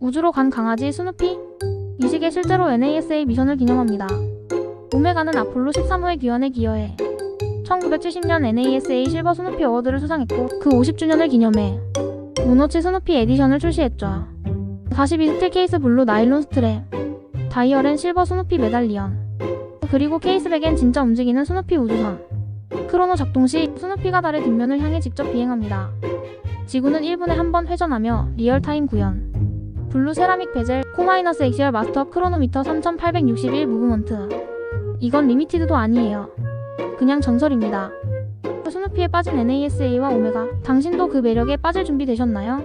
우주로 간 강아지 스누피? 이 시계 실제로 NASA 미션을 기념합니다. 오메가는 아폴로 13호의 귀환에 기여해 1970년 NASA 실버 스누피 어워드를 수상했고 그 50주년을 기념해 모노치 스누피 에디션을 출시했죠. 42 스틸 케이스 블루 나일론 스트랩, 다이얼엔 실버 스누피 메달리언, 그리고 케이스백엔 진짜 움직이는 스누피 우주선. 크로노 작동 시 스누피가 달의 뒷면을 향해 직접 비행합니다. 지구는 1분에 한 번 회전하며 리얼타임 구현. 블루 세라믹 베젤 코마이너스 엑시얼 마스터 크로노미터 3861 무브먼트. 이건 리미티드도 아니에요. 그냥 전설입니다. 스누피에 빠진 NASA와 오메가, 당신도 그 매력에 빠질 준비 되셨나요?